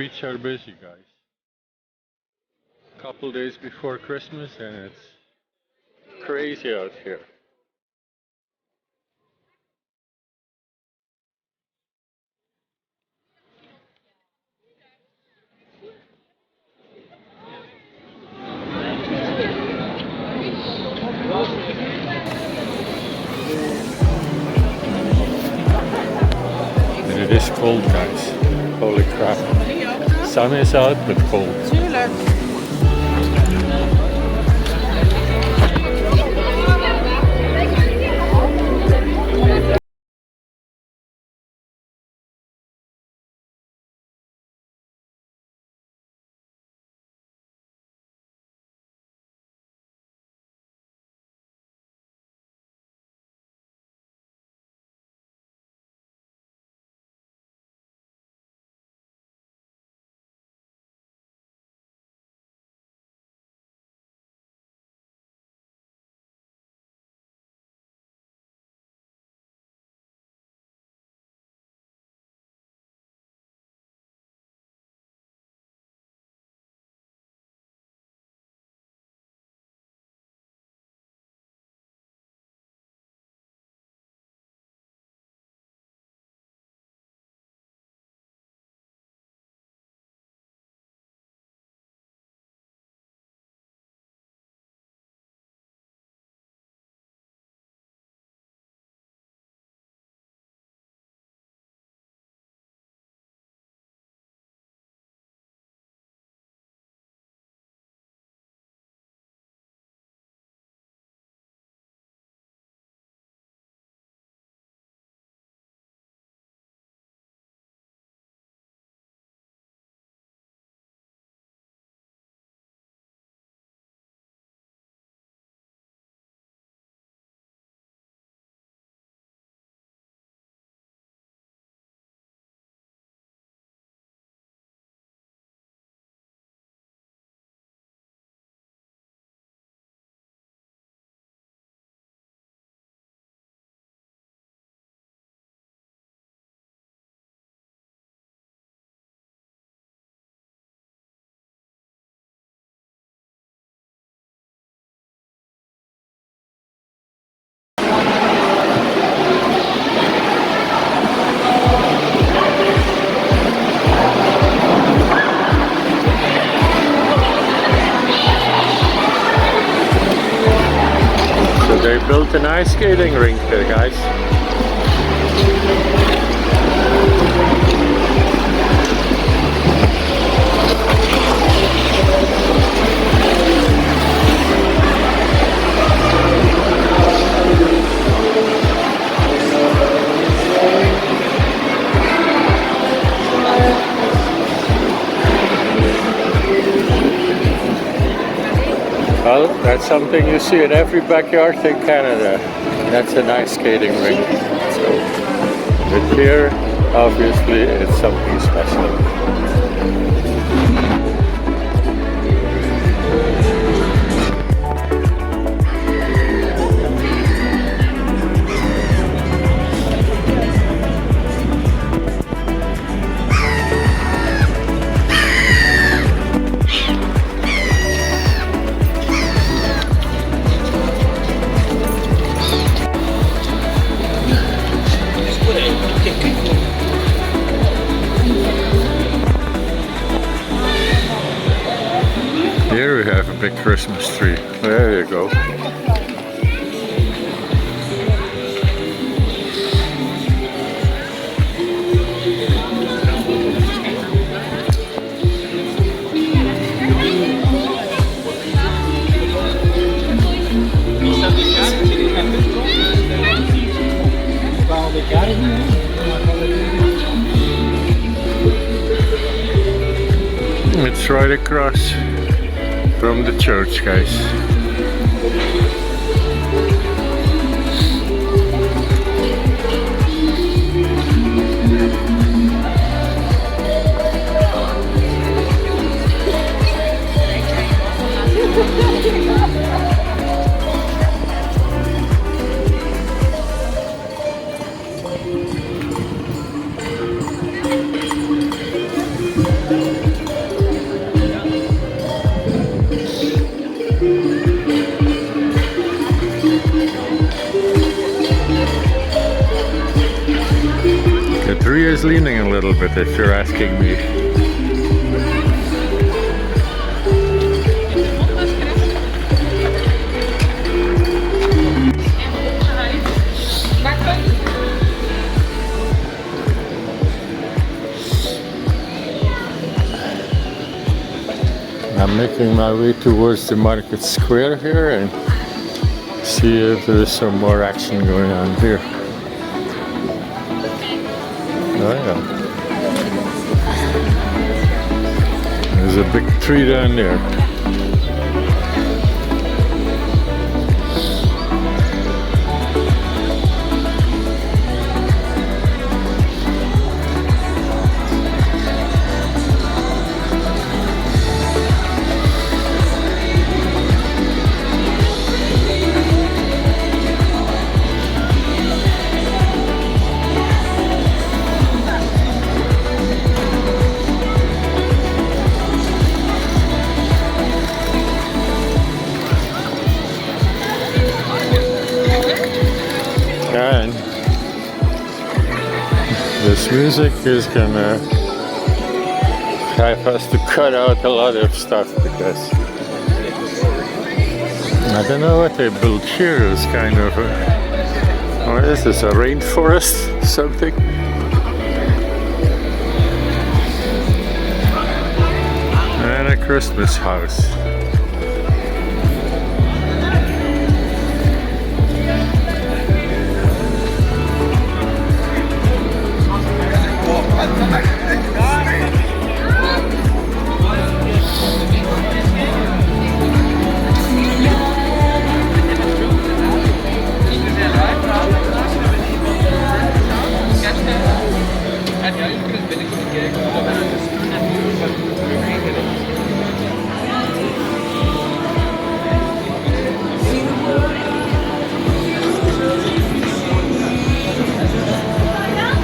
streets are busy, guys. Couple days before Christmas and it's crazy out here. And it is cold, guys. Holy crap. Sun is out, but cold. They built an ice skating rink there, guys. Well, that's something you see in every backyard in Canada. That's an ice skating rink. So, but here, obviously, it's something special. Here we have a big Christmas tree. There you go. It's right across from the church, guys. is leaning a little bit, if you're asking me. I'm making my way towards the market square here and see if there's some more action going on here. Oh yeah. There's a big tree down there. And this music is gonna have us to cut out a lot of stuff because I don't know what they built here. It's kind of a, what is this, a rainforest something? And a Christmas house.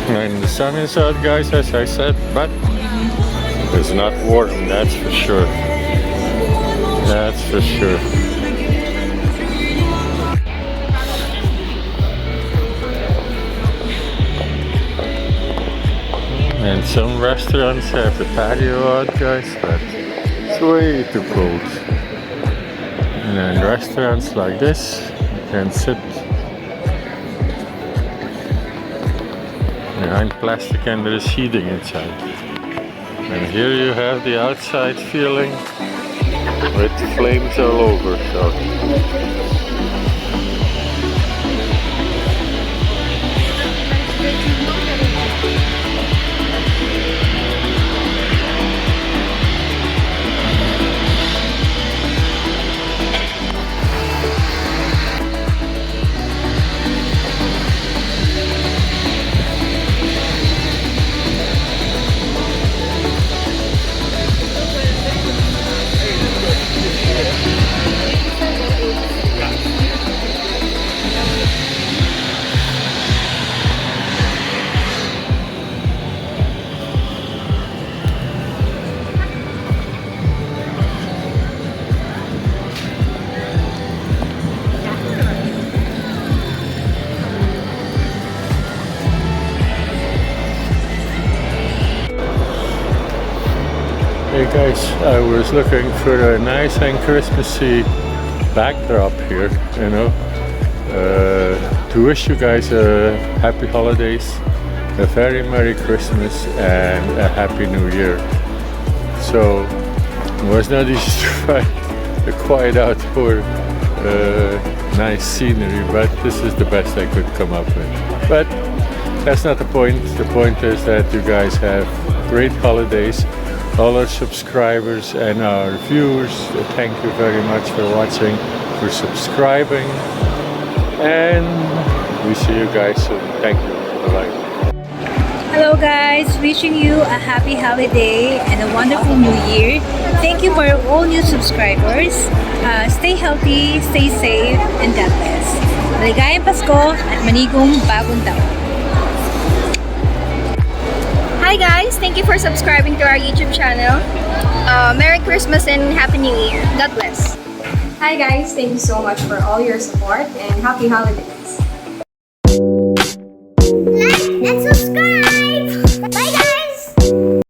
And the sun is out, guys, as I said, but it's not warm, that's for sure. That's for sure. And some restaurants have the patio out, guys, but it's way too cold. And then restaurants like this, you can sit behind plastic and there is heating inside. And here you have the outside feeling with flames all over. So hey guys, I was looking for a nice and Christmassy backdrop here, you know, to wish you guys a happy holidays, a very Merry Christmas and a Happy New Year. So it was not easy to find a quiet outdoor nice scenery, but this is the best I could come up with. But that's not the point. The point is that you guys have great holidays. All our subscribers and our viewers, thank you very much for watching, for subscribing, and we see you guys soon. Thank you. Bye-bye. Hello guys, wishing you a happy holiday and a wonderful new year. Thank you for all new subscribers. Stay healthy, stay safe, and God bless. Maligayang Pasko at manigong bagong taon. Hi guys, thank you for subscribing to our YouTube channel. Merry Christmas and Happy New Year. God bless. Hi guys, thank you so much for all your support and happy holidays. Like and subscribe.